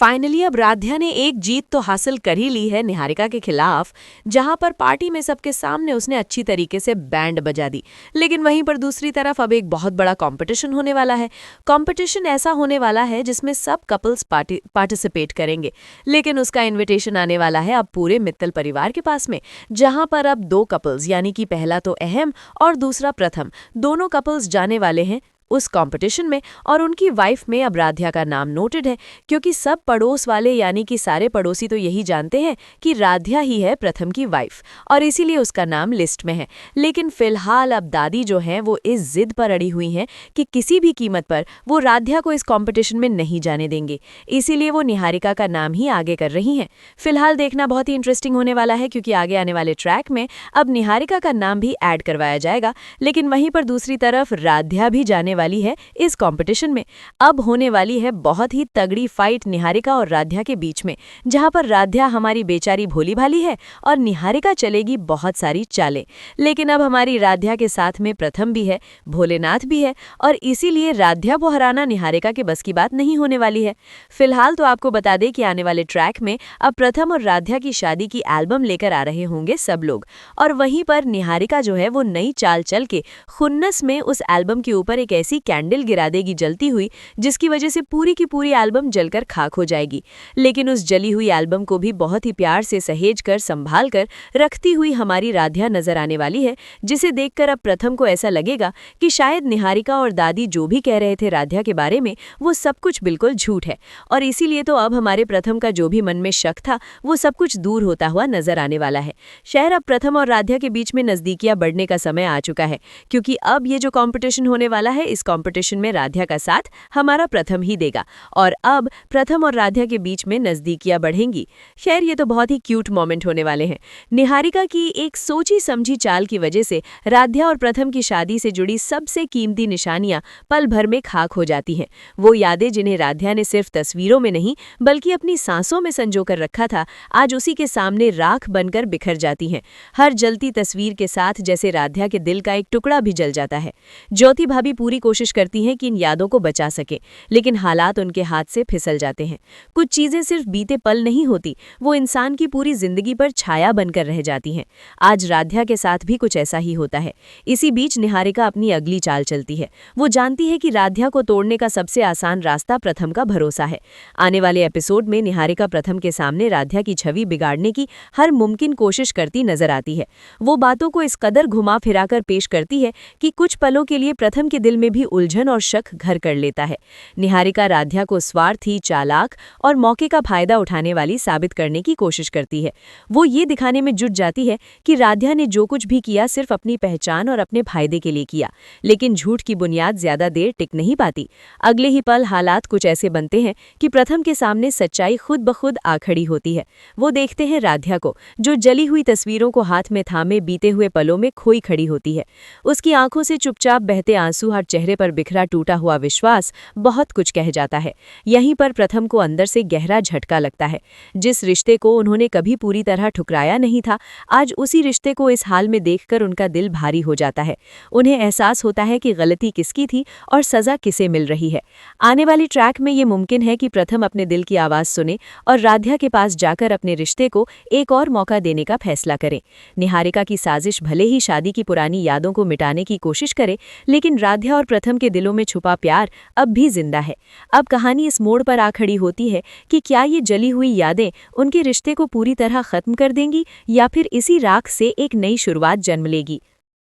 Finally अब राध्या ने एक जीत तो हासिल कर ही ली है निहारिका के खिलाफ, जहां पर पार्टी में सबके सामने उसने अच्छी तरीके से बैंड बजा दी। लेकिन वहीं पर दूसरी तरफ अब एक बहुत बड़ा कंपटीशन होने वाला है। कंपटीशन ऐसा होने वाला है जिसमें सब कपल्स पार्टिसिपेट करेंगे, लेकिन उसका इन्विटेशन आने वाला है अब पूरे मित्तल परिवार के पास में, जहां पर अब दो कपल्स यानी कि पहला तो अहम और दूसरा प्रथम, दोनों कपल्स जाने वाले हैं उस कंपटीशन में। और उनकी वाइफ में अब राध्या का नाम नोटेड है, क्योंकि सब पड़ोस वाले यानी कि सारे पड़ोसी तो यही जानते हैं कि राध्या ही है प्रथम की वाइफ, और इसीलिए उसका नाम लिस्ट में है। लेकिन फिलहाल अब दादी जो हैं वो इस जिद पर अड़ी हुई हैं कि किसी भी कीमत पर वो राध्या को इस कंपटीशन में नहीं जाने देंगे, इसीलिए वो निहारिका का नाम ही आगे कर रही हैं। फिलहाल देखना बहुत ही इंटरेस्टिंग होने वाला है, क्योंकि आगे आने वाले ट्रैक में अब निहारिका का नाम भी ऐड करवाया जाएगा। लेकिन वहीं पर दूसरी तरफ राध्या भी जाने वाली है इस कंपटीशन में। अब होने वाली है बहुत ही तगड़ी फाइट निहारिका और राध्या के बीच में, जहां पर राध्या हमारी बेचारी भोली भाली है और निहारिका चलेगी बहुत सारी चालें। लेकिन अब हमारी राध्या के साथ में प्रथम भी है, भोलेनाथ भी है, और इसीलिए राध्या को हराना निहारिका के बस की बात नहीं होने वाली है। फिलहाल तो आपको बता दें कि आने वाले ट्रैक में अब प्रथम और राध्या की शादी की एल्बम लेकर आ रहे होंगे सब लोग, और वहीं पर निहारिका जो है वो नई चाल चल के खुन्नस में उस एल्बम के ऊपर एक ऐसी कैंडल गिरा देगी जलती हुई, जिसकी वजह से पूरी की पूरी एल्बम जलकर खाक हो जाएगी। लेकिन उस जली हुई एल्बम को भी बहुत ही प्यार से सहेज कर संभाल कर रखती हुई हमारी राध्या नजर आने वाली है, जिसे देखकर अब प्रथम को ऐसा लगेगा कि शायद निहारिका और दादी जो भी कह रहे थे राध्या के बारे में वो सब कुछ बिल्कुल झूठ है, और इसीलिए तो अब हमारे प्रथम का जो भी मन में शक था वो सब कुछ दूर होता हुआ नजर आने वाला है। शायद अब प्रथम और राध्या के बीच में नजदीकियां बढ़ने का समय आ चुका है, क्योंकि अब ये जो कंपटीशन होने वाला है इस कंपटीशन में राध्या का साथ हमारा प्रथम ही देगा, और अब प्रथम और राध्या के बीच में नजदीकियां बढ़ेंगी। खैर ये तो बहुत ही क्यूट मोमेंट होने वाले हैं। निहारिका की एक सोची समझी चाल की वजह से राध्या और प्रथम की शादी से जुड़ी सबसे कीमती निशानियां पल भर में खाक हो जाती हैं। वो यादें जिन्हें राध्या ने सिर्फ तस्वीरों में नहीं बल्कि अपनी सांसों में संजो कर रखा था, आज उसी के सामने राख बनकर बिखर जाती हैं। हर जलती तस्वीर के साथ जैसे राध्या के दिल का एक टुकड़ा भी जल जाता है। ज्योति भाभी पूरी कोशिश करती हैं कि इन यादों को बचा सके, लेकिन हालात उनके हाथ से फिसल जाते हैं। कुछ चीजें सिर्फ बीते पल नहीं होती, वो इंसान की पूरी जिंदगी पर छाया बनकर रह जाती हैं। आज राध्या के साथ भी कुछ ऐसा ही होता है। इसी बीच निहारिका अपनी अगली चाल चलती है। वो जानती है कि राध्या को तोड़ने का सबसे आसान रास्ता प्रथम का भरोसा है। आने वाले एपिसोड में निहारिका प्रथम के सामने राध्या की छवि बिगाड़ने की हर मुमकिन कोशिश करती नजर आती है। वो बातों को इस कदर घुमा फिराकर पेश करती है कि कुछ पलों के लिए प्रथम के दिल में भी उलझन और शक घर कर लेता है। निहारिका राध्या को स्वार्थी, चालाक और मौके का फायदा उठाने वाली साबित करने की कोशिश करती है। वो ये दिखाने में जुट जाती है कि राध्या ने जो कुछ भी किया सिर्फ अपनी पहचान और अपने फायदे के लिए किया, लेकिन झूठ की बुनियाद ज्यादा देर टिक नहीं पाती। अगले ही पल हालात कुछ ऐसे बनते हैं कि प्रथम के सामने सच्चाई खुद ब खुद आ खड़ी होती है। वो देखते हैं राध्या को, जो जली हुई तस्वीरों को हाथ में थामे बीते हुए पलों में खोई खड़ी होती है। उसकी आंखों से चुपचाप बहते आंसू और चेहरे पर बिखरा टूटा हुआ विश्वास बहुत कुछ कह जाता है। यहीं पर प्रथम को अंदर से गहरा झटका लगता है। जिस रिश्ते को उन्होंने कभी पूरी तरह ठुकराया नहीं था, आज उसी रिश्ते को इस हाल में देखकर उनका दिल भारी हो जाता है। उन्हें एहसास होता है कि गलती किसकी थी और सजा किसे मिल रही है। आने वाली ट्रैक में ये मुमकिन है कि प्रथम अपने दिल की आवाज़ सुने और राध्या के पास जाकर अपने रिश्ते को एक और मौका देने का फैसला करें। निहारिका की साजिश भले ही शादी की पुरानी यादों को मिटाने की कोशिश करे, लेकिन राध्या और प्रथम के दिलों में छुपा प्यार अब भी जिंदा है। अब कहानी इस मोड़ पर आ खड़ी होती है कि क्या ये जली हुई यादें उनके रिश्ते को पूरी तरह खत्म कर देंगी या फिर इसी राख से एक नई शुरुआत जन्म लेगी।